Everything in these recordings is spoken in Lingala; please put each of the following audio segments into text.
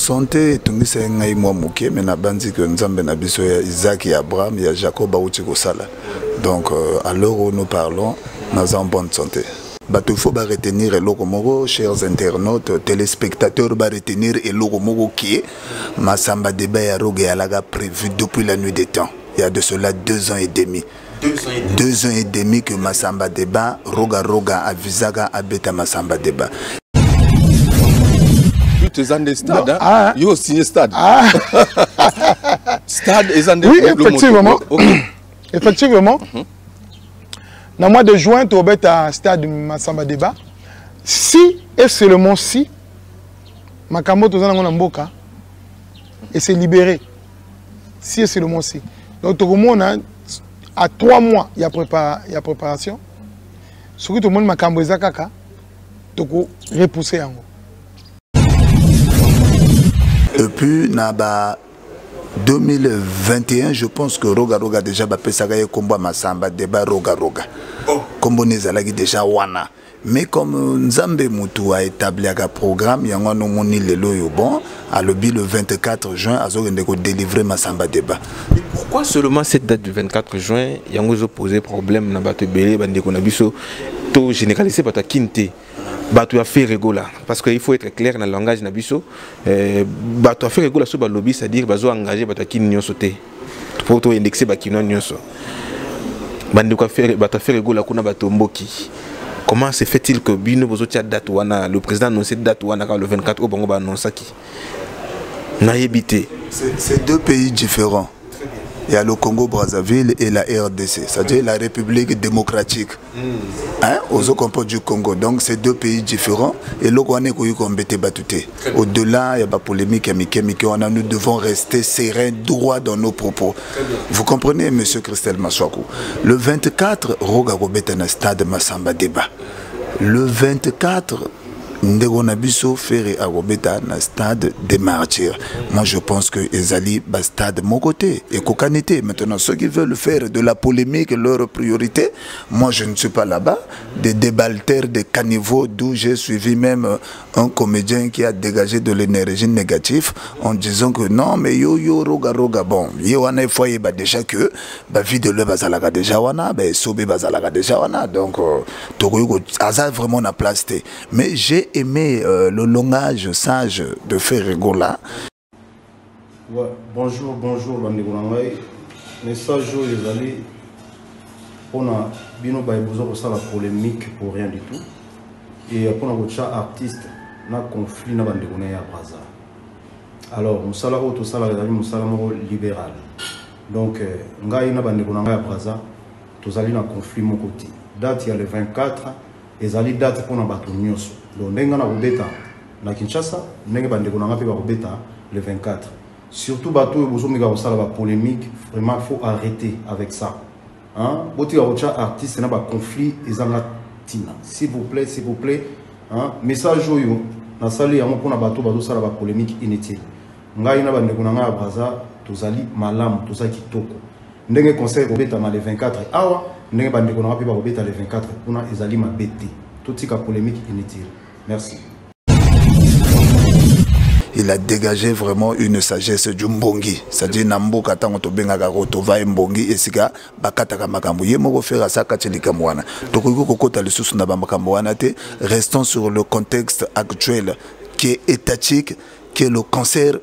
santé tungisa ngai mwa muke mais na bandi que nzambe na biso ya Isaac et Abraham ya Jacob auti ko sala. Donc à l'heure où nous parlons, nous en bonne santé. Il faut retenir l'Okomoro, chers internautes, téléspectateurs, retenir l'Okomoro qui est Massamba Deba et Roga Alaga prévu depuis la nuit des temps. Il y a de cela 2 ans et demi. 2 ans et demi que Massamba Deba, Roga Avisaga Abeta Massamba Deba. Tu es en stade, hein? Il y a aussi stade. Stade est en oui, effectivement. Effectivement. Dans le mois de juin, tu as un stade Massamba Deba. Si et seulement si, Makambo Tozana Mboka et c'est libéré. Si et seulement si. Donc, tout le monde à 3 mois, il y a préparation. Surtout tout le monde Makambo Ezakaka, tu as repoussé en haut. Et puis, Naba 2021, je pense que Roga déjà va faire combat Massamba Deba Roga. Comme Nezalagi déjà wana. Mais comme Nzambe Moutou a établi un programme, il y a un nomoni le bon, à le 24 juin, à délivrer Massamba Deba. Pourquoi seulement cette date du 24 juin, il y a un posé problème dans Bato Belé, Bandekonabiso, tout généralisé par ta Kinte. Bato a fait rigola parce qu'il faut être clair dans le langage nabiso. Bato a fait rigola sur le lobby, c'est-à-dire bazo engagé bato qui n'y sauté pour tout indexer baki non n'y so. Bato a fait rigola kuna bato mboki. Comment se fait-il que bino bozo tia date wana le président annonce date wana le 24 au bango ba annonce qui na yebité. C'est 2 pays différents. Il y a le Congo-Brazzaville et la RDC, c'est-à-dire la République démocratique. Hein? Aux autres du Congo. Donc c'est 2 pays différents. Et au-delà, il y a pas polémique, nous devons rester sereins, droits dans nos propos. Vous comprenez, M. Christel Maswaku? Le 24, Roga Robeta na stade Massamba Deba. Le 24, Ndegonabiso Ferré à Robeta na stade des martyrs. Moi je pense que Ezali ba stade mon côté et Kokanité. Maintenant ceux qui veulent faire de la polémique leur priorité, moi je ne suis pas là-bas. Des débaltères, des caniveaux, d'où j'ai suivi même un comédien qui a dégagé de l'énergie négative en disant que non mais yo roga bon yo wana foyer ba déjà que ba vie de le bazalaga déjà wana ba sobe bazalaga déjà wana donc tokoyo aza vraiment na place té. Mais j'ai aimé le langage sage de Ferregola. Ouais, bonjour, Bandegoulangai. Message aux alliés. On a bien besoin de ça la polémique pour rien du tout. Et on a beaucoup d'artistes na conflit na Bandegoulangai à Brazza. Alors, nous sommes tout ça nous sommes libéral. Donc, ngai na Bandegoulangai à Brazza, tous allés na conflit mon côté. Date il y a le 24 et zali date pour na bato nyoso. Donc, nous avons na Kinshasa, nous avons le 24. Surtout, la polémique, vraiment, il faut arrêter avec ça. Hein? Artiste, il y a un conflit, s'il vous plaît, hein? Message au yo, na sali ya moko na bato sala ba polémique inutile. Ngai na bande kunanga Brazza, tozali malam, tozali kitoko. Ndenge conseil robeta le 24 awa, ndenge bande kunanga pe ba robeta le 24 kuna ezali mabete. Tout tika polémique inutile. Merci. Il a dégagé vraiment une sagesse du mbongi. C'est-à-dire Namboka tango to benga rotova mbongi esika bakataka makambo yemo faire ça katelika mwana. Tokoko kokota le sous na makambo wana te. Restons sur le contexte actuel qui est étatique, qui est le concert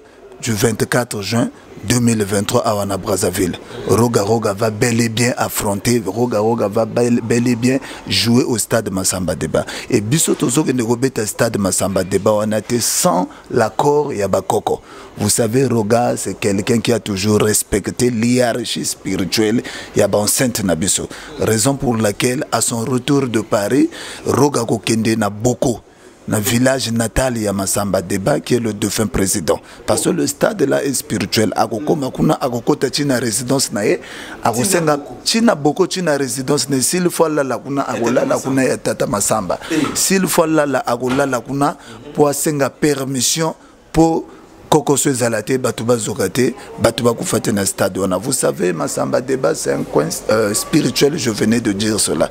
du 24 juin 2023 à Wana Brazzaville. Roga va bel et bien affronter, Roga va bel et bien jouer au stade Massamba Deba. Et Bissotozo qui ne stade Massamba Deba, on a été sans l'accord Yabakoko. Vous savez, Roga, c'est quelqu'un qui a toujours respecté l'hiérarchie spirituelle Yaban Sainte Nabiso. Raison pour laquelle, à son retour de Paris, Roga Kokende n'a beaucoup. Dans le village natal, il y a Massamba Deba qui est le défunt président. Parce que le stade là est spirituel. Agoko makuna agoko tachina résidence nae. Agosenga china boko china résidence ne s'il faut la kuna agola la kuna ya tata Massamba. S'il faut la agola la kuna pour senga permission pour Koko Zalate, Batouba Zogate, Batouba Koufate na stade. Vous savez, Massamba Débat, c'est un coin spirituel, je venais de dire cela.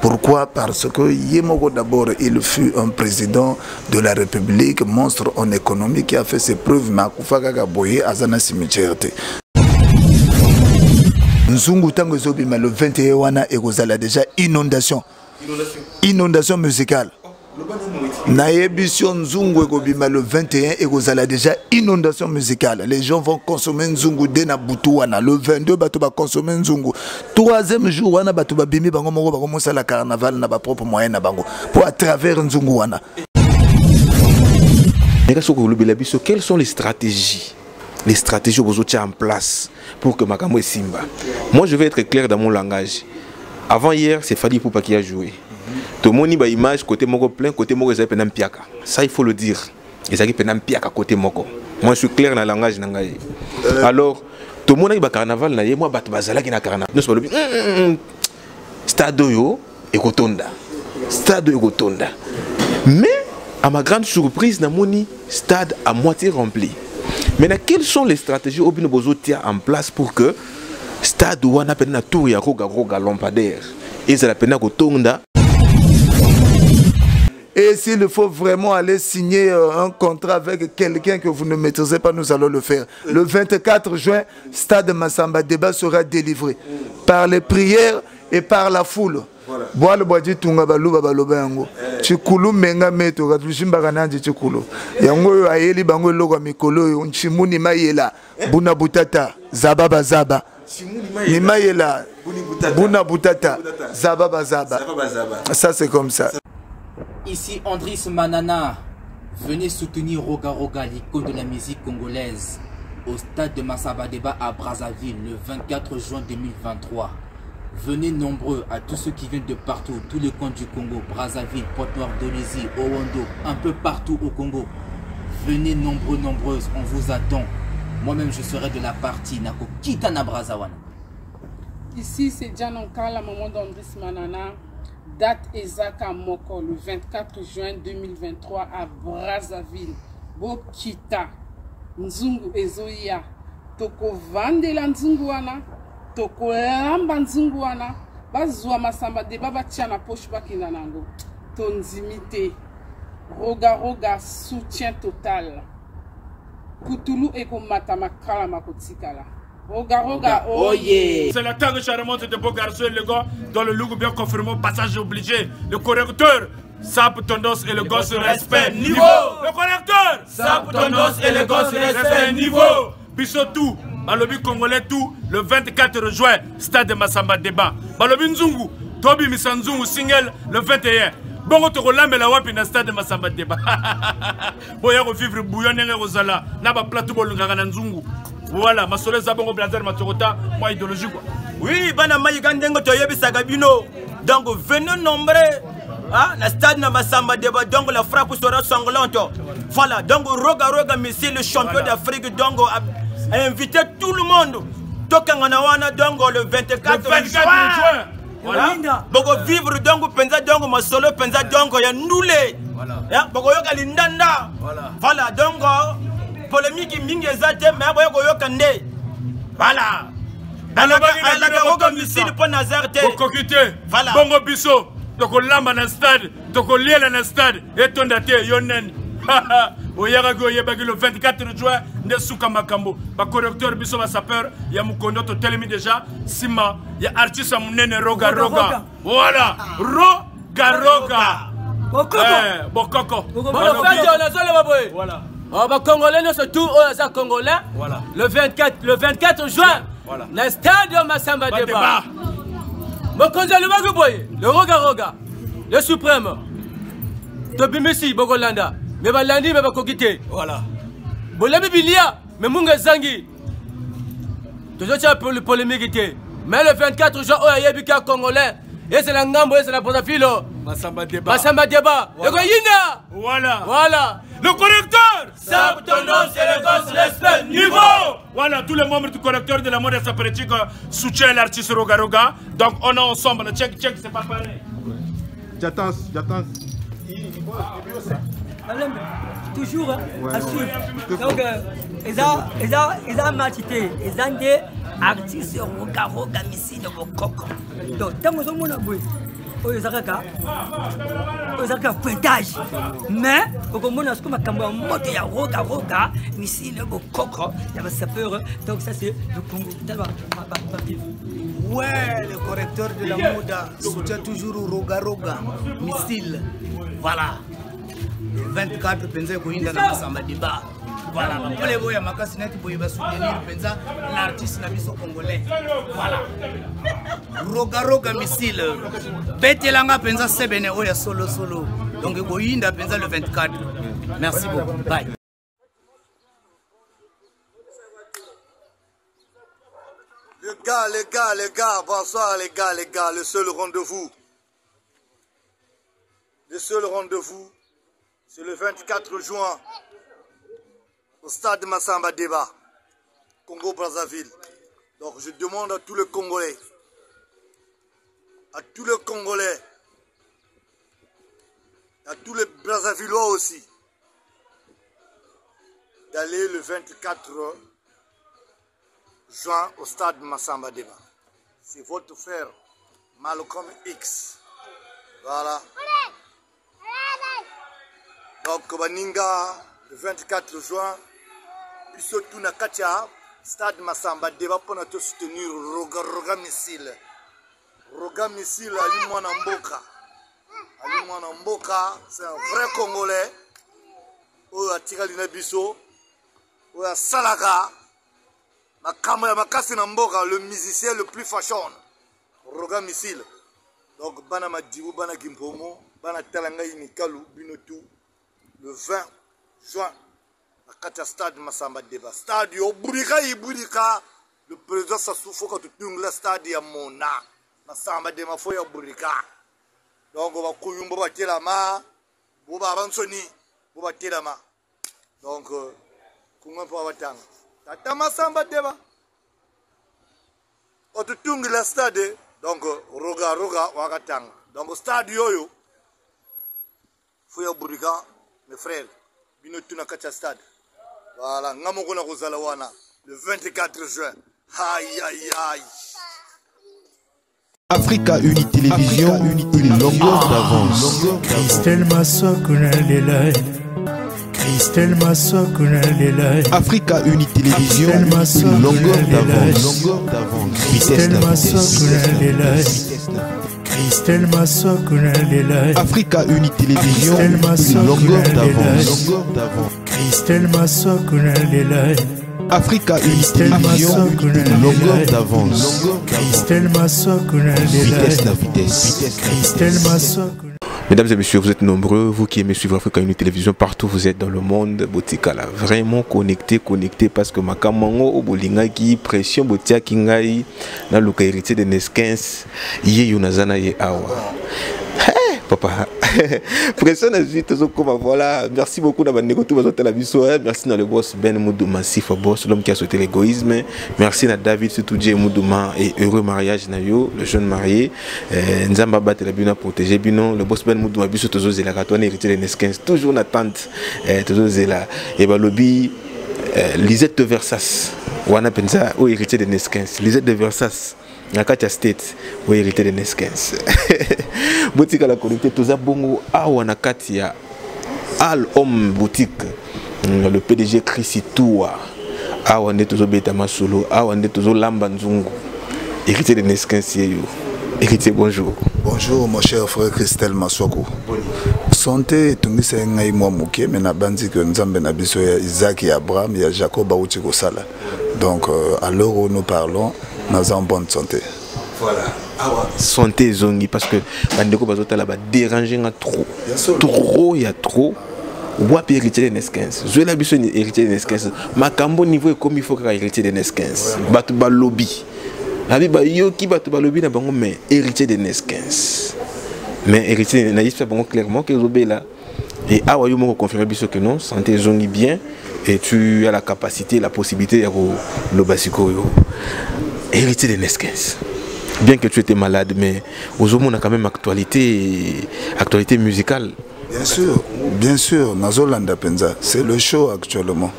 Pourquoi? Parce que Yemoko d'abord, il fut un président de la République, monstre en économie, qui a fait ses preuves, mais Koufaka Boye, Azana Cimetière. Nzungu Tango Zobima, le 21 wana et Gozala déjà inondation. Inondation musicale. Naébission Nzungu et Gobima le 21 et Gozala déjà inondation musicale. Les gens vont consommer Nzungu dès na Boutouana. Le 22, Batouba consommer Nzungu. Troisième jour, Wana Batouba Bimi Bango Moro Bagomosa la carnaval n'a pas propre moyen na Bango. Pour à travers Nzungu Wana. Quelles sont les stratégies? Les stratégies que vous avez en place pour que Makambo et Simba. Moi, je vais être clair dans mon langage. Avant hier, c'est Fadi Poupa qui a joué. Tout le monde a une image côté Moko plein, côté Moko est un piaka. Ça, il faut le dire. Ils ont un piaka côté Moko. Moi, je suis clair dans le langage. Alors, tout le monde a un carnaval. Moi, je suis un carnaval. Nous sommes Stade Yo et Kotonda. Stade Yo et Kotonda. Mais, à ma grande surprise, dans mon stade à moitié rempli. Maintenant, quelles sont les stratégies au Binobozo tient en place pour que Stade Ouana Pena Tour ya Roga Lampadaire et ça la Pena Kotonda. Et s'il faut vraiment aller signer un contrat avec quelqu'un que vous ne maîtrisez pas, nous allons le faire. Le 24 juin, Stade Massamba Débat sera délivré par les prières et par la foule. Bois le bois tunga baluba baloba yango chikulu menga meto katushimba kananje chikulu yango ayeli bango logo mikolo nchimuni mayela buna butata zababa zaba ni mayela buna butata zababa zaba. Ça c'est comme ça. Ici Andris Manana, venez soutenir Roga Roga, l'icône de la musique congolaise, au stade de Massamba Débat à Brazzaville le 24 juin 2023. Venez nombreux à tous ceux qui viennent de partout, tous les coins du Congo, Brazzaville, Pointe-Noire, Dolisie, Owando, un peu partout au Congo. Venez nombreux, nombreuses, on vous attend. Moi-même, je serai de la partie Nako Kitana Brazawana. Ici, c'est Djanonka, la maman d'Andris Manana. Date Ezaka Moko, le 24 juin 2023 à Brazzaville. Bokita, Nzungu Ezoya, Toko Vandela Nzunguana. Toko lamba Nzungu wana bazwa Massamba Débat batia na poche bakina nango tonzimité Roga Roga soutien total Kutulu eko mata makala makotikala Roga Roga oh yeah. C'est la tangue charmante de beaux garçons et le gars dans le look bien confirmé au passage obligé le correcteur Sap tendance et le gosse respect niveau le correcteur Sap tendance et le gosse respect niveau Bissotou Balobi Congolais tout le 24 juin, stade de Massamba Débat. Balobi Nzungu, Tobi Misanzungu single le 21. Bongo to lambe la wapi na stade de Massamba Débat. Boya ko vivre bouillonner rozala na ba plateau bolunga na Nzungu. Voilà, ma soleza bongo blazer matorota, moi idéologie quoi. Oui, bana mayigandengo to yebisa bino. Donc venez nombreux na stade na Massamba Débat donc la frappe sera sanglante. Voilà, donc Roga Roga Messi le champion d'Afrique donc a invité tout le monde. Tokanganawana donc le 24 juin. Voilà. Boko vivre donc penza donc ma solo penza donc ya ndoulé. Voilà. Boko yoka lindanda. Voilà donc polémique mingi ezate mais boko yoka ndé. Voilà. La roga missile pour Nazarte. Boko kité. Voilà. Bongo biso. Toko lamba na stade, toko liela na stade et ton date yonen. Oyarago yebagi le 24 juin ne suka makambo ba correcteur biso ba sapeur ya mukondo to telemi déjà sima ya artiste munene Roga Roga voilà Roga Roga bokoko voilà ba congolais no surtout ça congolais voilà le 24 juin voilà le stade de Massamba Débat mokonzo le bagoboy le Roga Roga le suprême Tobimisi Bogolanda mais balandi mais bakokité voilà bolami bilia mais munga zangi toujours ça pour le polémique mais le 24 juin oh yebika congolais et c'est la ngambo et c'est la Brazzaville Massamba Débat voilà le correcteur Sap tendance et le gosse respect niveau voilà tous les membres du correcteur de la mode sapérétique soutiennent l'artiste Roga Roga donc on est ensemble check c'est pas pareil j'attends Alembe. toujours à suivre. Donc, ils ont matité, ils ont des artistes roga missile de coq. Donc, tant que nous avons ils ont pointage. Mais, au moment où on a un moto, il y a roga, missile de coq, il y a un sapeur. Donc, ça, c'est le Congo. Ouais, le correcteur de la Moda soutient toujours roga, missile. Voilà. Le 24, Penza Koinda na Masamba Débat. Voilà. Pour les boys, Makasi Net, pour soutenir Penza, l'artiste nabiso congolais. Voilà. Roga missile. Betelanga Penza Sebene Oya solo. Donc Koinda Penza le 24. Merci beaucoup. Bye. Les gars, bonsoir les gars, le seul rendez-vous. Le seul rendez-vous, c'est le 24 juin, au stade de Massamba Débat, Congo-Brazzaville. Donc je demande à tous les Congolais, à tous les Brazzavillois aussi, d'aller le 24 juin au stade Massamba Débat. C'est votre frère Malcolm X. Voilà. Donc Baninga, le 24 juin, puis surtout na Katia, stade Massamba Débat pour nous soutenir Roga Missile. Roga Missile, Ali Mwana Mboka, c'est un vrai Congolais. Oya Tigalina Bisso, Oya Salaga. Le musicien le plus fashion, Roga Missile. Donc, Bana Madjibou, Bana Gimpomo, Bana Talanga Inikalu, Binotou, le 20 juin, à Katia Stade Massamba Débat. Stade Bourika, le président Sassou quand tu le stade à Mona, Massamba Débat, Foya Bourika. Donc, on va couiller, on va tirer la main, on va avancer, on va tirer la main. Donc, comment on va attendre? Tata Massamba Débat. On te tungi la stade, donc roga wakatanga. Donc stade yoyo, Foya Bourika, mes frères, bino tuna kacha stade. Voilà, ngamoko na kozala wana le 24 juin. Aïe. Africa Uni Télévision, une longueur d'avance. Christelle Massokuna Lelai. Christelle Massokuna Lelai. Africa Uni Télévision, une longueur d'avance. Christelle Massokuna Lelai. Christelle Massokuna Lelai. Africa Uni Télévision, une longueur d'avance. Christelle Massokuna Lelai. Africa Uni Télévision, une longueur d'avance. Christelle Massokuna Lelai. Vitesse. Christelle Massokuna. Mesdames et messieurs, vous êtes nombreux, vous qui aimez suivre Africa Uni Télévision, partout vous êtes dans le monde, Botikala, vraiment connecté, parce que Makamango, Obolingaki, pression Botia Kingai, na luka héritier de Neskens, Yé Yunazana Yé Awa. Papa, pression à suite, voilà. Merci beaucoup d'avoir négocié votre télévision. Merci à le boss Ben Moudouma, Sifa Boss, l'homme qui a sauté l'égoïsme. Merci à David Soutoudje Moudouma et heureux mariage Nayo, le jeune marié. Nzamba Bat la Bina protégé Bino, le boss Ben Moudouma Biso toujours Zela Katouane héritier de Neskens, toujours en attente, toujours Zela. Et bah lobby Lisette de Versas, Wana Penza, ou héritier de Neskens, Lisette de Versas. Nakatia State, ou hérité de Neskens. Boutique à la connecté, tous à Bongo, à Wanakatia, Al Homme Boutique, le PDG Chrissy Toua, à Wande Tozo Betama Solo, à Wande Tozo Lambanzungu, hérité de Neskens. Héritier, bonjour. Bonjour, mon cher frère Christelle Maswaku. Santé, tout le monde est moi mouké, mais na bandi que nous avons besoin Isaac et Abraham, il y a Jacob Baouti Sala. Donc, à l'heure où nous parlons, nous avons bonne santé. Voilà. Santé zongi parce que bandeko bazota là-bas déranger trop. Il y a trop. Wapi héritier de Neskens. Je l'ai besoin héritier de Neskens. Makambo niveau est comme il faut qu'il héritier de Neskens. Batu ba lobby. Abi ba yo ki batu ba lobby na bango mais héritier de Neskens. Mais héritier na yispa bango clairement que Zobé là. Et awa yo moko confirmer biso que non, santé zongi bien et tu as la capacité, la possibilité de le basiko yo. Héritier de Neskens. Bien que tu étais malade, mais aujourd'hui on a quand même actualité musicale. Bien sûr, Nazolanda Penza, c'est le show actuellement.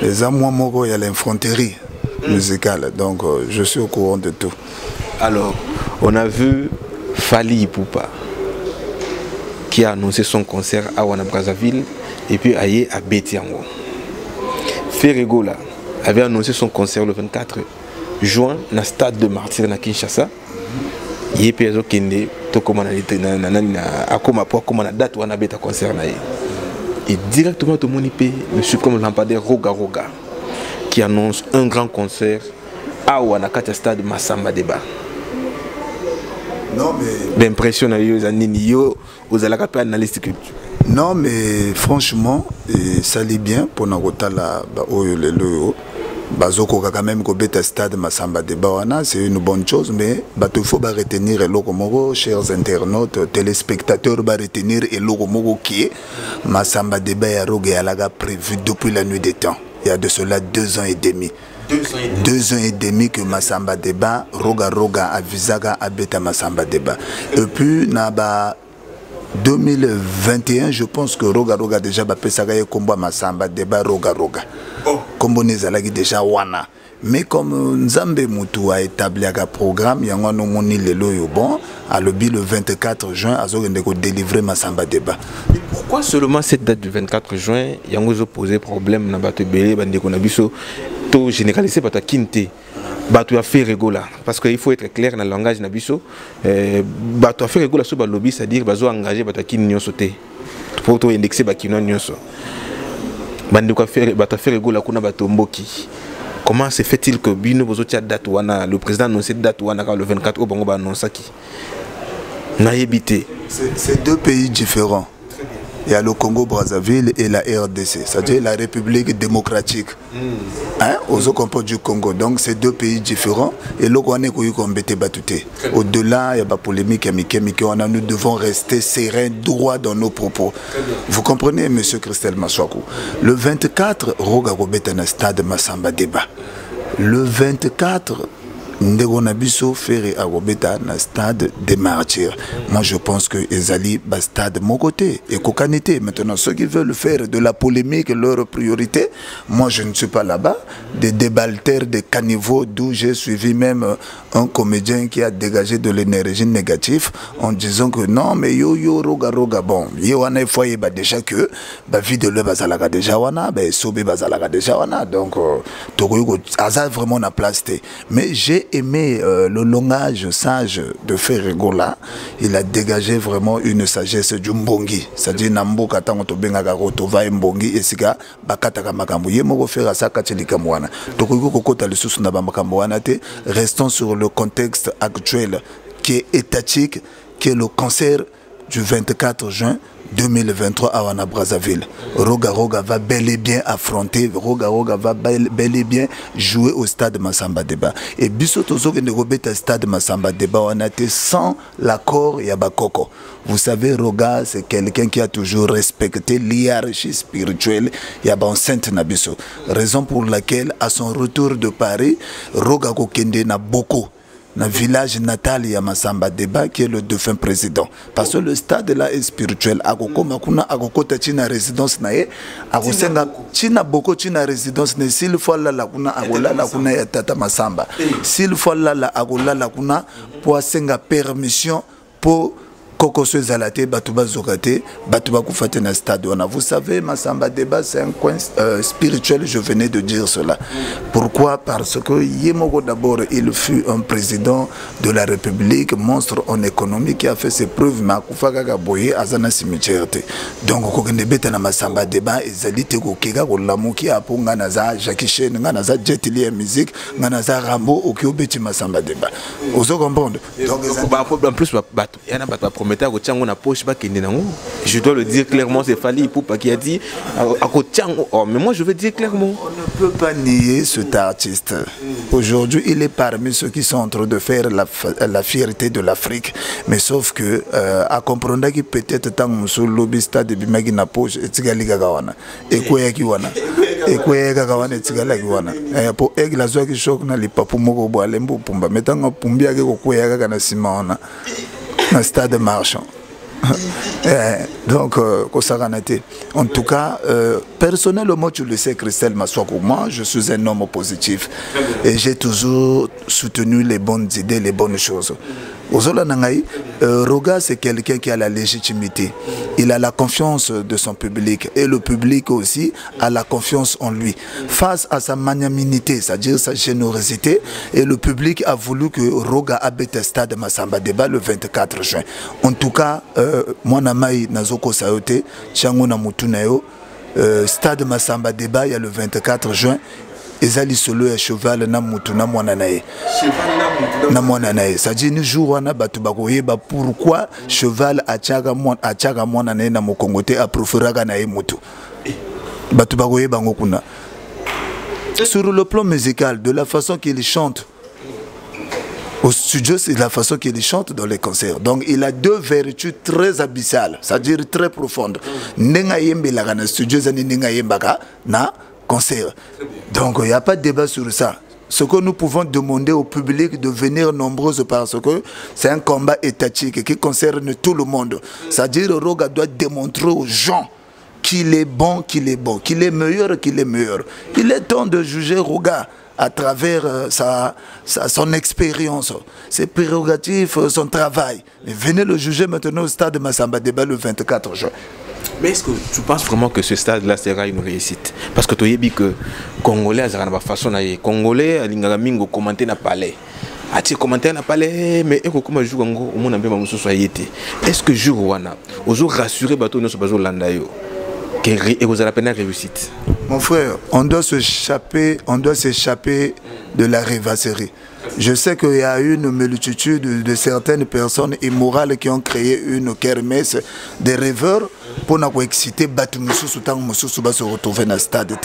Les Amouamoro, il y a l'infanterie musicale, donc je suis au courant de tout. Alors, on a vu Fali Ipupa qui a annoncé son concert à Wana Brazzaville et puis ailleurs à Betiango. Ferregola avait annoncé son concert le 24 juin dans le stade de Martyr à Kinshasa. Il y a Kende, comme on a date où on a un concert. Et directement, tout le monde peut, M. comme Lampadaire Roga Roga, qui annonce un grand concert à Wanakata stade de Massamba Deba. Non, mais. L'impression aux analystes que. Non, mais franchement, ça allait bien pour Nagotala, Bazoko quand même que stade Massamba Debawana, c'est une bonne chose, mais il faut retenir le Logomoro, chers internautes, téléspectateurs, retenir le Logomoro qui est Massamba Deba et Alaga prévu depuis la nuit des temps. Il y a de cela 2 ans et demi. 2 ans et demi que Massamba Deba, Roga Roga, Avisaga, Abeta Massamba Deba. Et puis, Naba 2021, je pense que Roga Roga déjà va faire combat Massamba Deba Roga Roga. Comme on est déjà wana. Mais comme Nzambe Moutou a établi un programme, il y a un moni le bon, à le 24 juin, à délivrer Massamba Deba. Pourquoi seulement cette date du 24 juin, il y a un posé problème dans Bato Belé, qu'on a vu tout généralisé par ta Kinte. Bato a fait rigola parce qu'il faut être clair dans le langage Nabiso. Bato a fait rigola sur le lobby, c'est-à-dire bazo engagé Bato Kin Nyon sauté pour tout indexer Bakino Nyon so. Bato a fait rigola kuna Bato Mboki. Comment se fait-il que Bino Bozotia date wana le président annonce cette date wana le 24 au Bango annonce qui n'a évité. C'est 2 pays différents. Il y a le Congo-Brazzaville et la RDC, c'est-à-dire la République démocratique. Hein? Aux autres du Congo. Donc c'est 2 pays différents. Et là, au-delà, il y a pas polémique, nous devons rester sereins, droits dans nos propos. Vous comprenez, M. Christelle Maswaku? Le 24, Roga Robeta na stade Massamba Deba. Le 24, Ndegonabiso Ferré à Robeta na stade des Martyrs. Moi je pense que Ezali stade mon côté et Kokanité. Maintenant ceux qui veulent faire de la polémique leur priorité, moi je ne suis pas là-bas. Des débaltères, des caniveaux, d'où j'ai suivi même un comédien qui a dégagé de l'énergie négative en disant que non mais yo roga roga bon yo wana foyer déjà que vie de le bazalaga déjà wana sobe bazalaga déjà wana donc tokoyo azal vraiment na place mais j'ai aimé le langage sage de Ferregola. Il a dégagé vraiment une sagesse du Mbongi. C'est-à-dire Namboka tango to benga garoto va Mbongi esika bakata kamakambo yemo faire ça katelika mwana. Tokoyo kokota le sous na bamakambo wana te. Restons sur le contexte actuel qui est étatique, qui est le concert du 24 juin 2023 à Wana Brazzaville. Roga Roga va bel et bien affronter, Roga Roga va bel et bien jouer au stade Massamba Deba. Et Bissotozo qui ne robait au stade Massamba Deba, on a été sans l'accord Yabakoko. Vous savez, Roga, c'est quelqu'un qui a toujours respecté l'hiérarchie spirituelle Yaba enceinte Nabiso. Raison pour laquelle, à son retour de Paris, Roga Kokende n'a beaucoup. Dans le village natal, il y a Massamba Deba qui est le défunt président. Parce que le stade là est spirituel. Agoko makuna agoko tachina résidence nae. Agosenga china boko china résidence ne s'il faut la kuna agola la kuna ya tata Massamba. S'il faut la agola la kuna pour senga permission pour Koko Zalate, Batouba Zokate, Batouba Koufate na stade. Vous savez, Massamba Deba, c'est un coin spirituel, je venais de dire cela. Pourquoi? Parce que Yemoko d'abord, il fut un président de la République, monstre en économie, qui a fait ses preuves, mais Koufaka Boye, Azana Cimetière. Donc, Kokendebeta na Massamba Deba, Ezalite Kokega, Olamuki, Aponga Naza, Jackie Chen, Naza Jetili musique, Naza Rambo, Okiobeti Massamba Deba. Vous comprenez? Donc, en plus, il y a un prometteur. Je dois le dire clairement, c'est Fali Ipupa qui a dit mais moi je veux dire clairement. On ne peut pas nier cet artiste. Aujourd'hui, il est parmi ceux qui sont en train de faire la fierté de l'Afrique. Mais sauf que, à comprendre que peut-être tant que le lobbyista de Bimagi na poche, et Tsigali Gagawana, et Koyaki Wana, et Koyaki Gagawana, et Tsigali Wana. Et pour Egg la Zoaki Chok na Lipapu Moko Boalembo Pumba, mettant un Pumbia Koyaka na Simona. Un stade marchand. Donc, en tout cas, personnellement, tu le sais, Christelle Massoakou, moi, je suis un homme positif et j'ai toujours soutenu les bonnes idées, les bonnes choses. Ozola Nangaï, Roga, c'est quelqu'un qui a la légitimité. Il a la confiance de son public et le public aussi a la confiance en lui. Face à sa magnanimité, c'est-à-dire sa générosité, et le public a voulu que Roga habite le stade Massamba Débat le 24 juin. En tout cas, moi, Namaï Nazoko Sayote, Tchangona Mutunayo, stade Massamba Débat, il y a le 24 juin. Ezali solo ya cheval na mutu na mwana nae. Na mwana nae. Ça dit ni jour wana batu bakoyeba pourquoi cheval achaga mwana nae na mokongote aproferaga nae mutu. Batu bakoyeba ngokuna. Sur le plan musical, de la façon qu'il chante au studio, c'est la façon qu'il chante dans les concerts. Donc il a deux vertus très abyssales, c'est-à-dire très profondes. Nenga yembe la na studio zani nenga yembaka na concert. Donc il n'y a pas de débat sur ça. Ce que nous pouvons demander au public de venir nombreux parce que c'est un combat étatique qui concerne tout le monde. C'est-à-dire que Roga doit démontrer aux gens qu'il est bon, qu'il est bon, qu'il est meilleur, qu'il est meilleur. Il est temps de juger Roga à travers son expérience, ses prérogatives, son travail. Mais venez le juger maintenant au stade de Massamba Débat le 24 juin. Mais est-ce que tu penses vraiment que ce stade-là sera une réussite? Parce que tu as dit que Congolais, ils ont une façon de Congolais, ils ont commenté dans le palais. Ils ont commenté dans le palais, mais est-ce que je vous rassurer que vous avez la peine de réussite? Mon frère, on doit s'échapper de la rêvasserie. Je sais qu'il y a une multitude de certaines personnes immorales qui ont créé une kermesse des rêveurs pour nous exciter, se retrouver dans le stade.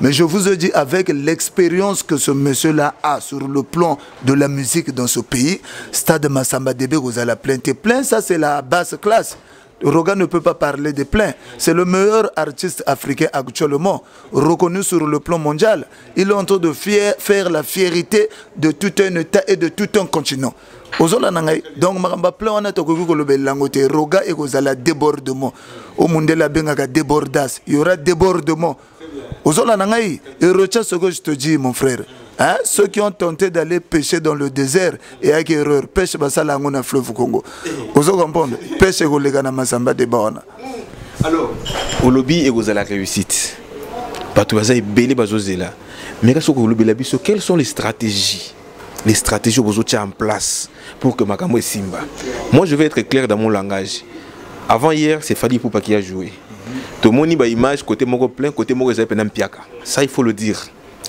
Mais je vous ai dit, avec l'expérience que ce monsieur-là a sur le plan de la musique dans ce pays, stade Massamba Débat, vous allez plaindre. Plein, ça c'est la basse classe. Roga ne peut pas parler de plein. C'est le meilleur artiste africain actuellement, reconnu sur le plan mondial. Il est en train de faire la fierté de tout un État et de tout un continent. Donc, Roga et Kozala débordement. Au monde la benga débordas. Il y aura débordement. Et retiens ce que je te dis, mon frère. Hein? Ceux qui ont tenté d'aller pêcher dans le désert et avec erreur, pêche basala ngona fleuve Congo. Vous comprenez? Pêche kolega na Massamba Débat. Alors, au lobby et vous avez la réussite. Pas tout ça est belé bazozela. Mais quelles sont les stratégies? Les stratégies que vous avez en place pour que Makambo et Simba. Moi, je vais être clair dans mon langage. Avant hier, c'est Fadi Poupa qui a joué. Tout le monde a une image côté Moko plein, côté Moko Zay Penam Piaka. Ça, il faut le dire.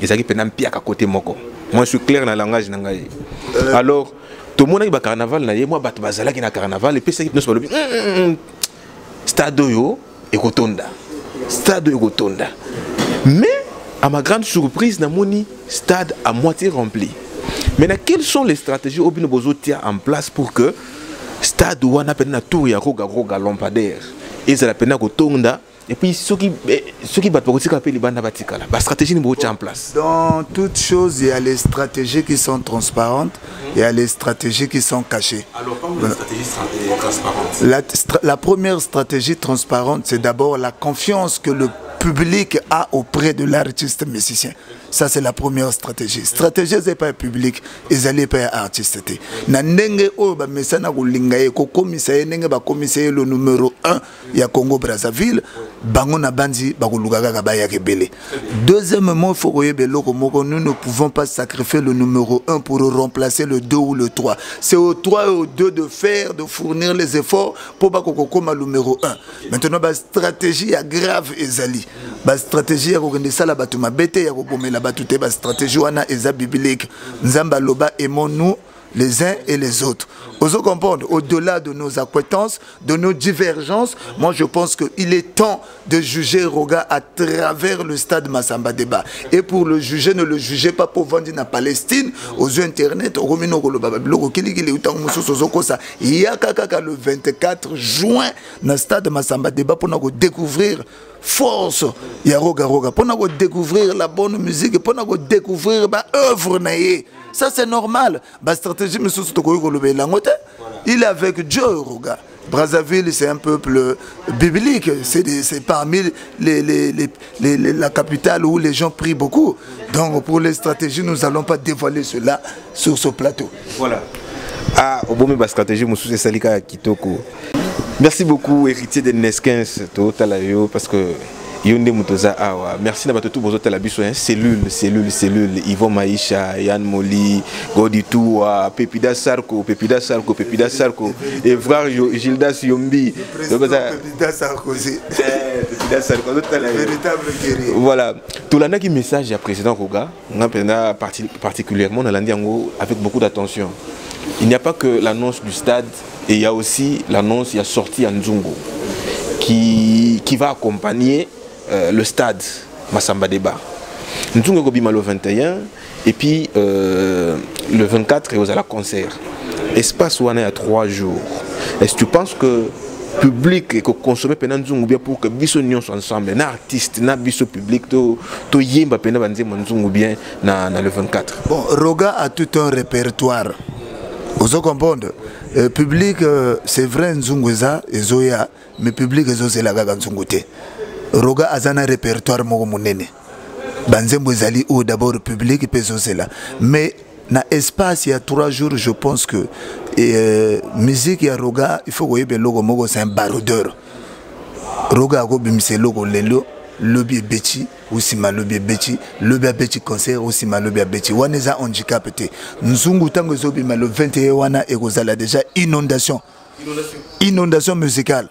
Ils ont Penam Piaka côté Moko. Moi, je suis clair dans le langage. Alors, tout le monde a un carnaval. Moi, je suis un carnaval. Et puis, c'est Stade Yo et Rotonda. Stade Yo Rotonda. Mais, à ma grande surprise, dans mon stade à moitié rempli. Maintenant, quelles sont les stratégies que vous avez en place pour que stade où on a peine à tout, il y a roga lampadaire. Et ça la peine à Rotonda. Et puis ceux qui battent pour les bandes la stratégie n'est en place. Dans toute chose, il y a les stratégies qui sont transparentes, il y a les stratégies qui sont cachées. Alors, parlons de stratégie transparente. La première stratégie transparente, c'est d'abord la confiance que le public a auprès de l'artiste musicien. Ça, c'est la première stratégie. Stratégie, c'est pas public, ils allaient pas artiste. Nandenge oba mesana kulingaye ko komisaye nenge ba komisaye le numéro 1 ya Congo Brazzaville, bango na bandi ba kulugaga ka ba ya kebele. Deuxièmement, il faut que nous ne pouvons pas sacrifier le numéro 1 pour remplacer le 2 ou le 3. C'est au 3 et au 2 de fournir les efforts pour pas kokoma le numéro 1. Maintenant, la stratégie est grave ezali. La stratégie est que ça la batuma bete ya kopomela batute ba stratégie wana eza biblique. Nzamba loba aimons-nous les uns et les autres. Vous comprendre, au-delà de nos acquaintances, de nos divergences, moi je pense qu'il est temps de juger Roga à travers le stade Massamba Débat. Et pour le juger, ne le jugez pas pour vendre la Palestine, aux yeux internet, au Romino il y a le 24 juin dans le stade Massamba Débat pour nous découvrir force, il y a Roga Roga, pour nous découvrir la bonne musique, pour nous découvrir l'œuvre. Ça c'est normal. La stratégie, il est avec Dieu, Roga. Brazzaville, c'est un peuple biblique. C'est parmi la capitale où les gens prient beaucoup. Donc, pour les stratégies, nous n'allons pas dévoiler cela sur ce plateau. Voilà. Ah, au bon ma stratégie, c'est Salika Kitoko. Merci beaucoup, héritier de Neskins, parce que Yonde Mutoza Awa. Merci d'avoir tout vos la biso, cellule. Yvon Maïcha, Yann Moli, Goditou, Pepida Sarko, et frère Gildas Yombi. Pepida Sarkozy. Pepida Sarko, véritable guerrier. Voilà. Tout l'année qui message à président Roga, on a particulièrement dans l'Andiango avec beaucoup d'attention. Il n'y a pas que l'annonce du stade, et il y a aussi l'annonce, il y a sorti à Nzungu, qui va accompagner le stade Massamba Débat. Nzungu Gobima le 21, et puis le 24, il y a la concert. Espace où on est à 3 jours. Est-ce que tu penses que le public que consommer pendant Nzungu bien pour que biso nions ensemble, na artiste, na biso public, to yemba pendant Nzungu bien na le 24. Bon, Roga a tout un répertoire. Vous comprenez? Public, c'est vrai, Nzungueza, Ezoya, mais public, c'est la gaga Nzungute. Roga a un répertoire mounene. Banzembo Zali ou d'abord public, et là. Mais dans l'espace, il y a 3 jours, je pense que musique, il y a Roga, il faut que le logo mogo, c'est un baroudeur. Roga a c'est logo lelo. Lobby Betty, aussi ma lobby Betty, lobby Betty concert, aussi ma lobby Betty. Waneza handicap te. Nzungu tango zobi ma le 21 wana egozala déjà inondation. Inondation musicale.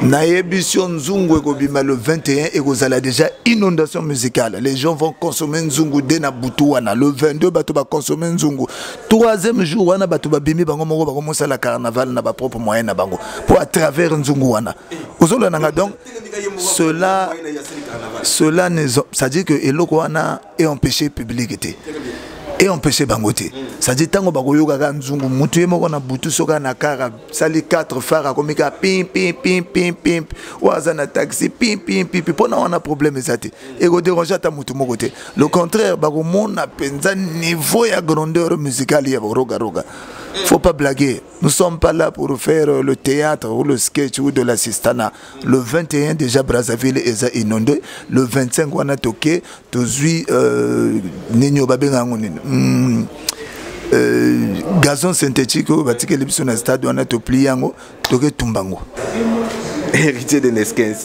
Na émission Nzungu egobima le 21 egozala déjà inondation musicale. Les gens vont consommer Nzungu dès na butu wana. Le 22 bato ba consommer Nzungu. 3e jour wana bato ba bimi bango mongo ba commencer la carnaval na ba propre moyen na bango. Pour à travers Nzungu wana. Ozolo nanga donc cela ça dit que eloko wana est empêché publicité. Et empêcher bangote. Ça dit tango bagoyo gaga Nzungu mutu moko na butu soka na kara sali 4 phares komika pim waza na taxi pim pona wana problème ezate et go déranger ta mutu moko te. Le contraire bago mona penza niveau ya grandeur musicale ya roga. Faut pas blaguer. Nous sommes pas là pour faire le théâtre ou le sketch ou de l'assistanat. Le 21 déjà Brazzaville est inondé. Le 25 on a toqué. Tozui Nino Babengangonin. Gazon synthétique au Vatican Lipson stade on a toplié yango toqué Tumbango. Héritier de Neskins.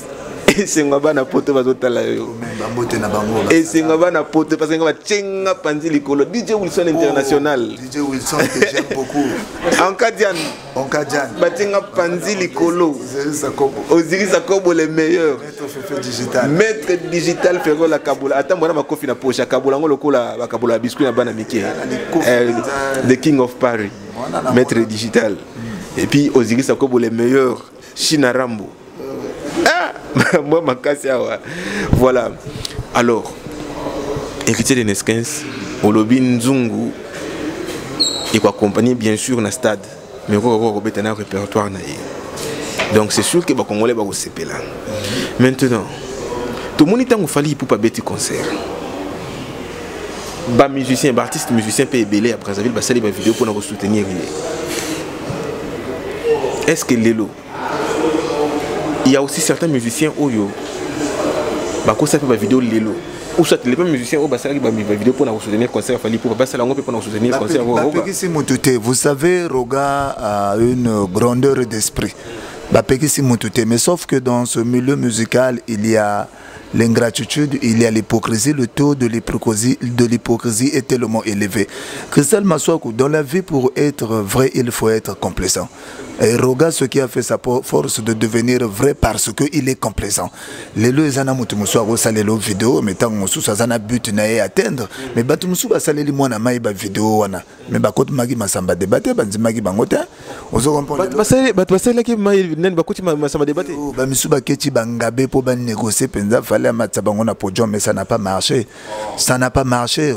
Et c'est un peu poto bazotala yo. Et c'est un peu poto parce que va tchenga panzi likolo DJ Wilson international. DJ Wilson que j'aime beaucoup. En Kadian. Ba tchenga panzi likolo. Osiris Akobo le meilleur. Maître digital Ferro la Kabola. Attends moi na makofi na poche Kabola ngo lokola ba Kabola biscuit na bana mike. The King of Paris. Maître digital. Et puis Osiris Akobo le meilleur. China Rambo. Moi, ma casse, voilà. Alors, héritier de Neskins, au lobby Nzungu, il faut accompagner bien sûr dans le stade, mais il faut un répertoire. Donc, c'est sûr que les Congolais vont se là. Maintenant, tout le monde est en train de faire un petit concert. Les musiciens, les artistes, les musiciens peuvent ébeler à Brazzaville, ils vont faire des vidéos pour nous soutenir. Est-ce que Lélo? Il y a aussi certains musiciens Oyo. Bako ça fait ma vidéo Lelo. Ou soit les mêmes musiciens au Bassari ba vidéo pour nous soutenir concert Fali pour passer la ngombe pour nous soutenir concert Roga. Vous savez Roga a une grandeur d'esprit. Bapekisi Mutute, mais sauf que dans ce milieu musical, il y a l'ingratitude, il y a l'hypocrisie, le taux de l'hypocrisie est tellement élevé. Christelle Maswaku, dans la vie, pour être vrai, il faut être complaisant. Et Roga, ce qui a fait sa force de devenir vrai parce qu'il est complaisant. Les lois zana mutumusu a les lois vidéo, mais tant que ça zana but n'a atteindre. Mais batumusu a salé les mois na maïba vidéo wana. Mais bakot magi masamba débatté, banzi magi bangote. On se comprend. Batwasé là qui nen bakoti masamba débatté. Bamisu baketi bangabe pour ban négocier penza fallait matza bangona podium, mais ça n'a pas marché. Ça n'a pas marché.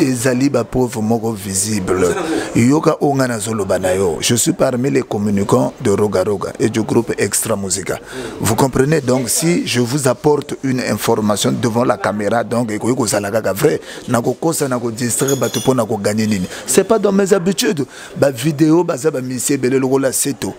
ezali ba preuve moko visible. Yoka ongana zolo banayo. Je suis parmi les communicants de Roga Roga et du groupe Extra Musica. Vous comprenez donc si je vous apporte une information devant la caméra donc eko salaka vrai nako kosa nako distraire bato pona ko gagner nini. C'est pas dans mes habitudes. Ba vidéo baza ba monsieur belé lokola seto.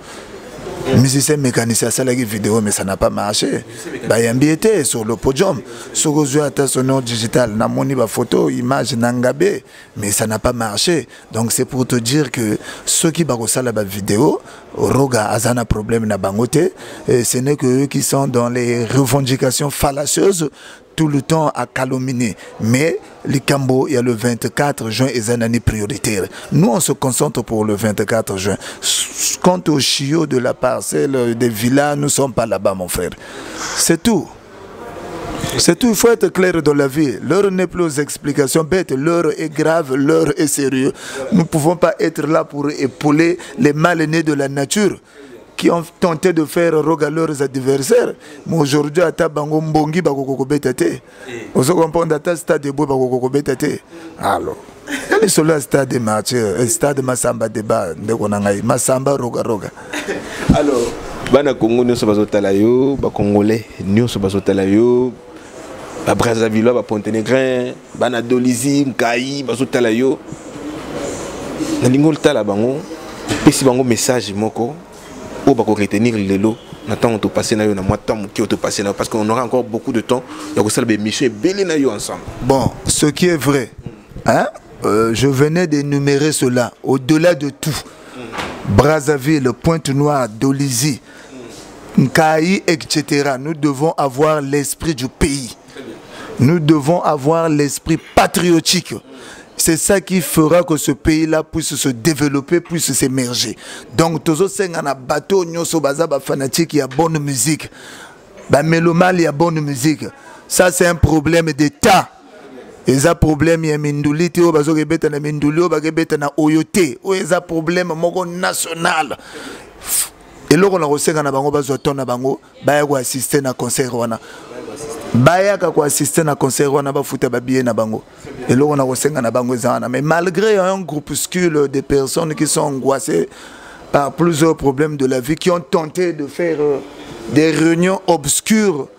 Musicien mécanicien ça la vidéo mais ça n'a pas marché. Bah yambi était sur le podium. Sur son nom digital, na moni ba photo, image nangabé, mais ça n'a pas marché. Donc c'est pour te dire que ceux qui barossa la vidéo, Roga azana problème na bangote, et ce n'est que eux qui sont dans les revendications fallacieuses tout le temps à calomnier. Mais le Cambo, il y a le 24 juin et Zanani prioritaire. Nous, on se concentre pour le 24 juin. Quant au chiot de la parcelle des villas, nous ne sommes pas là-bas, mon frère. C'est tout. C'est tout, il faut être clair dans la vie. L'heure n'est plus aux explications bêtes, l'heure est grave, l'heure est sérieuse. Nous ne pouvons pas être là pour épauler les mal-nés de la nature qui ont tenté de faire roga leurs adversaires. Mais aujourd'hui, à Tabango Mbongi, Bakoko Betate. Vous comprenez, à Stade de Bois, Bakoko Betate. Alors, les soldats stade de match, stade Massamba débat, Massamba roga roga. Alors, Bana Congo, nous sommes au Talayo, Congolais, nous sommes au Talayo, Brazzaville, Ponténégrin, Bana Dolizi, Mkaï, Bazo Talayo. Nalingol Talabango, Pessi Bango message moko. On va retenir les lots. Maintenant, on passer na mois temps qui on passer parce qu'on aura encore beaucoup de temps. Il y a des missions belé na yo ensemble. Bon, ce qui est vrai, hein, je venais d'énumérer cela. Au-delà de tout, Brazzaville, Pointe-Noire, Dolizy, Nkaï, etc. Nous devons avoir l'esprit du pays. Nous devons avoir l'esprit patriotique. C'est ça qui fera que ce pays-là puisse se développer, puisse s'émerger. Donc, tous ceux qui ont un bateau, fanatique, il y a bonne musique. Mélomane, il y a bonne musique. Ça, c'est un problème d'État. Et ça, problème, il y a Mindulite, il y a Minduli, il y a Oyote. Il y a un problème national. Et là, on a reçu un bango, assister à un concert. Baya ka assister na concert wana ba futa ba billet na bango et là on a resenga na bango zana mais malgré un groupuscule de personnes qui sont angoissées par plusieurs problèmes de la vie qui ont tenté de faire des réunions obscures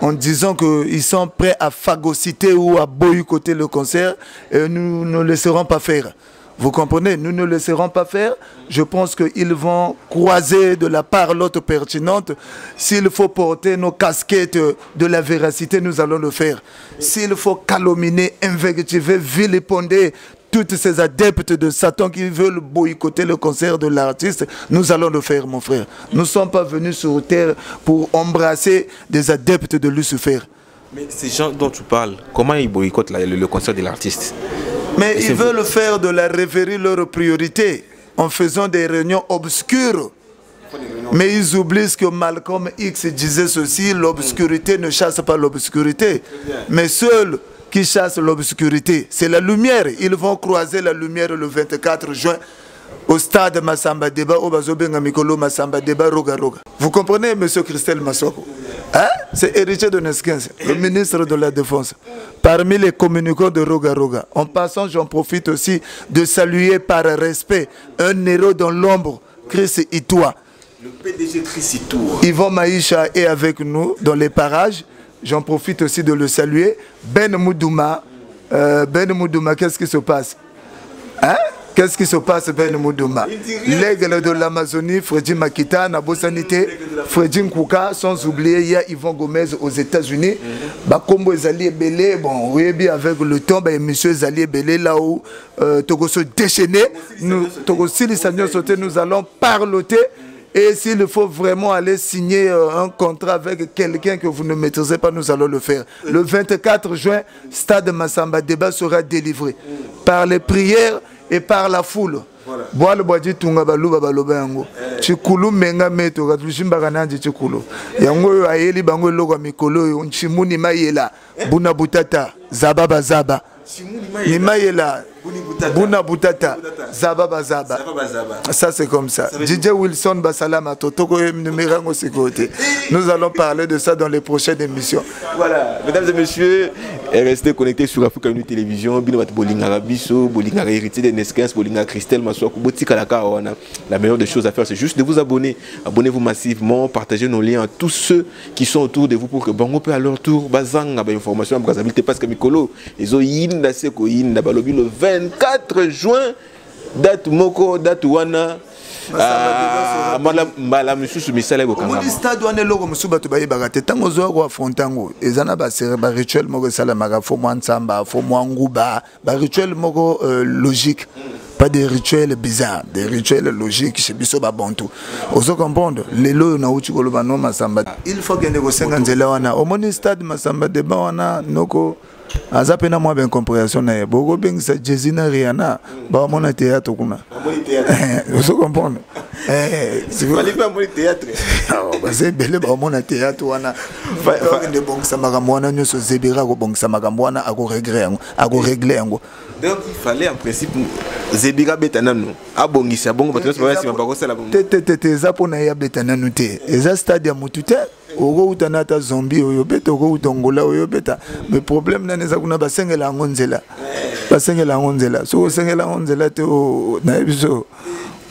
en disant qu'ils sont prêts à phagocyter ou à boycotter le concert et nous ne laisserons pas faire. Vous comprenez, nous ne laisserons pas faire. Je pense qu'ils vont croiser de la part l'autre pertinente. S'il faut porter nos casquettes de la véracité, nous allons le faire. S'il faut calomnier, invectiver, vilipender toutes ces adeptes de Satan qui veulent boycotter le concert de l'artiste, nous allons le faire, mon frère. Nous ne sommes pas venus sur terre pour embrasser des adeptes de Lucifer. Mais ces gens dont tu parles, comment ils boycottent le concert de l'artiste? Mais ils veulent faire de la rêverie leur priorité en faisant des réunions obscures. Mais ils oublient que Malcolm X disait ceci, l'obscurité ne chasse pas l'obscurité. Mais seul qui chasse l'obscurité, c'est la lumière. Ils vont croiser la lumière le 24 juin au stade Massamba Déba, au Bazobenga Mikolo Massamba Déba, Roga Roga. Vous comprenez, monsieur Christelle Massoko? Hein? C'est héritier de Neskens, le ministre de la Défense. Parmi les communicants de Roga Roga. En passant, j'en profite aussi de saluer par respect un héros dans l'ombre, Chris Itoua. Le PDG Chris Itoua. Yvon Maïcha est avec nous dans les parages. J'en profite aussi de le saluer. Ben Moudouma, qu'est-ce qui se passe? Hein? Qu'est-ce qui se passe, Ben Moudouma? L'aigle de l'Amazonie, Freddy Makita, Nabo Sanité, Freddy Nkouka, sans oublier, il y a Yvon Gomez aux États-Unis. Bakombo Zali Belé, bon, oui, bien avec le temps, monsieur Zali Belé, là où Togo se déchaîner, Togo Sili Seigneur sauter, nous allons parloter. Et s'il faut vraiment aller signer un contrat avec quelqu'un que vous ne maîtrisez pas, nous allons le faire. Le 24 juin, Stade Massamba Débat sera délivré par les prières et par la foule. boile boiti tunga baluba baloba yango chikulu menga meto katushimba kananji chikulu yango yo ayeli bango eloko mikolo yo nchimuni mayela buna butata zababa zaba ni mayela buna butata zababa zaba. Ça c'est comme ça. DJ Wilson Basalama Totoko numéro sécurité. Nous allons parler de ça dans les prochaines émissions. Voilà, mesdames et messieurs, restez connectés sur Africa Uni Télévision. Bino bat bolinga rabiso, bolinga héritier de Neskens, bolinga Christelle Maswaku, botika la kawana. La meilleure des choses à faire, c'est juste de vous abonner. Abonnez-vous massivement, partagez nos liens à tous ceux qui sont autour de vous pour que Bango peut à leur tour bazanga ba information à Brazzaville parce que Mikolo, ils ont yinda seko yinda balobi le 24 juin, date Moko, date Wana. Mala mususu misala go kanga. Moni stade wana logo musuba to baye bagate tango zo ko afrontango. Ezana ba sere ba rituel moko sala maga fo mwa nsamba, fo mwa nguba, ba rituel moko logique. Pas des rituels bizarres, des rituels logiques chez biso ba bantu. Ozo comprendre lelo na uchi ko loba no masamba. Il faut que nego senga nzela wana. Au moni stade masamba de ba wana noko azapena moi ben compréhension na boko bengisa Jezi na Rihanna ba mona théâtre kuna. Vous comprenez? C'est pas mon théâtre. Bah c'est belle ba mona théâtre wana. De bongisa makambo wana nyoso zebira ko bongisa makambo wana ako régler yango. Donc il fallait en principe zebira betanano abongisa bongo bato nyonso basi mabako sala bongo. Te za pona ya betanano te. Eza stade ya mutute. Oko utanata zombie oyo beta oko utongola oyo beta. Mais problème na neza kuna basengela ngonzela. Basengela ngonzela. So sengela ngonzela te o na biso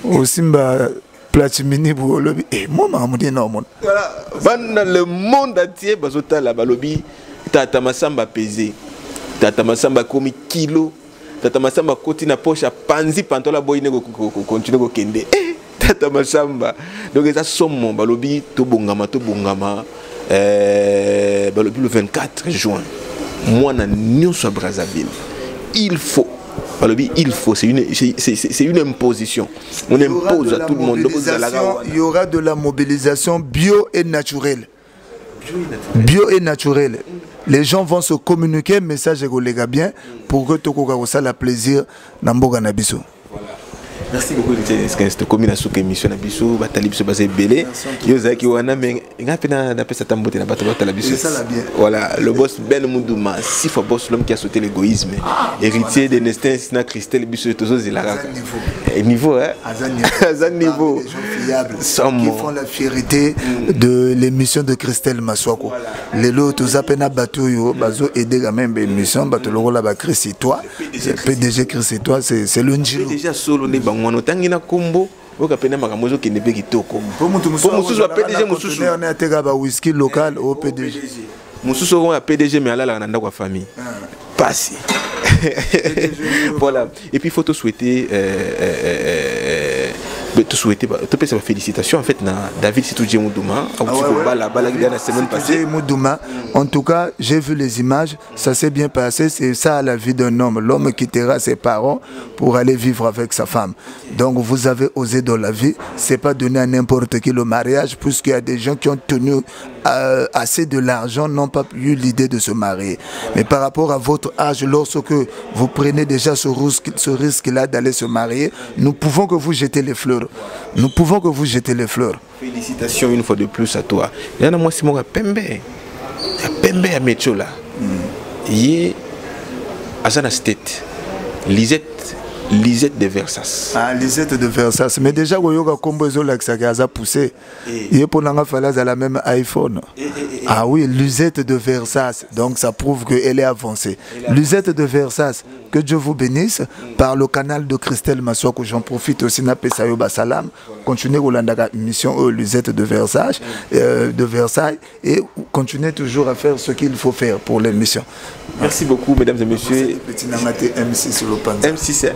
o simba Platimini bu lobi moi makamudi na omona. Voilà, bana le monde entier bazota la balobi tata masamba pesé. Tata masamba komi kilo. Tata masamba koti na poche panzi pantola boyine ko continue ko kende. Tata masamba. Donc ça somme balobi to bongama balobi le 24 juin. Moi na nyonso Brazzaville. Il faut balobi il faut c'est une imposition. On impose à tout le monde. Il y aura de la mobilisation bio et naturelle. Bio et naturel. Les gens vont se communiquer message et collègues bien pour que Toko ça la plaisir Namboga Nabiso. Merci beaucoup de commune à souke émission Nabiso, Batali Biso basé belé. Yozaki wana mais ngapena na pesa tambote na batala Biso. Voilà, le boss Ben Moudouma, 6 fois boss l'homme qui a sauté l'égoïsme. Héritier de Nestin Sina Christelle Biso Tozo Zilara. Niveau hein. Azan niveau. Qui font la fierté de l'émission de Christelle Maswako. Les lots tous appena batuyo bazo aider quand même émission batolo la ba Chris toi. PDG Chris toi c'est le njilo. Déjà solo ne bangono tangina kombo okapena makamozo kende pe kitoko. Po mususu wa PDG mususu on a tega ba whisky local au PDG. Mususu on a PDG mais ala na ndako famille. Passé. Voilà. Et puis il faut te souhaiter félicitations en fait David Situdje Moudouma la semaine passée. Moudouma, en tout cas j'ai vu les images, ça s'est bien passé, c'est ça la vie d'un homme, l'homme quittera ses parents pour aller vivre avec sa femme. Donc vous avez osé dans la vie, c'est pas donné à n'importe qui le mariage, puisqu'il y a des gens qui ont tenu assez de l'argent, n'ont pas eu l'idée de se marier. Mais par rapport à votre âge, lorsque vous prenez déjà ce risque-là d'aller se marier, nous pouvons que vous jetez les fleurs. Nous pouvons que vous jetez les fleurs. Félicitations une fois de plus à toi. Il y a moi Simon Pembe. Pembe à Mechola. Il y a Azana State. Lisette de Versas. Ah, Lisette de Versas. Mais déjà, il y a combo a poussé. Il y a la même iPhone. Ah oui, Lisette de Versas. Donc ça prouve qu'elle est avancée. Lisette de Versas, que Dieu vous bénisse. Par le canal de Christelle Maswako, j'en profite aussi. Salam. Continuez la mission Lisette de Versailles, et continuez toujours à faire ce qu'il faut faire pour l'émission. Merci beaucoup, mesdames et messieurs. M6 sur le panza. M6,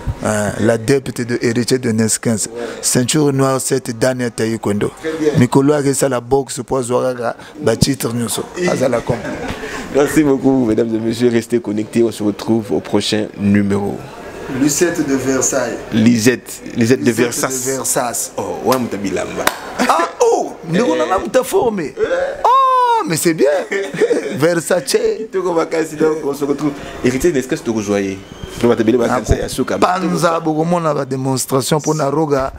la députée de héritier de Neskens. Ceinture noire, cette dernière taïkondo. Mikolo a ça la boxe pour Zoraga, titre nous. Merci beaucoup, mesdames et messieurs. Restez connectés. On se retrouve au prochain numéro. Lisette de Versailles. Lisette de Versas. Oh, ouais, Moutabilamba. Ah, oh, nous on a formé. Oh! mais c'est bien. Versace. On se retrouve. Héritier, est-ce que tu te joyeux? Panza, beaucoup de la démonstration pour Naroga.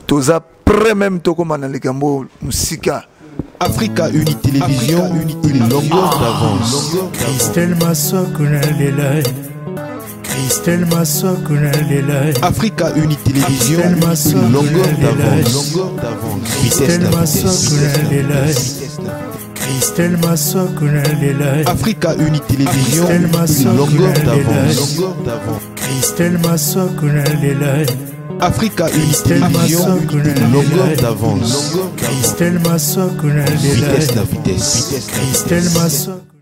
Tous après même Tokoma dans les Gambo, Musika. Africa Uni Télévision, une longueur d'avance. Christelle Massokuna Lelai. Christelle Massokuna Lelai. Africa Uni Télévision, une longueur d'avance. Christelle Massokuna Lelai. Christelle Massokuna Lelai. Africa Uni Télévision, une longueur d'avance. Christelle Massokuna Lelai. Africa Uni Télévision, une longueur d'avance. Christelle Massokuna Lelai. Vitesse la vitesse. Christelle Massokuna.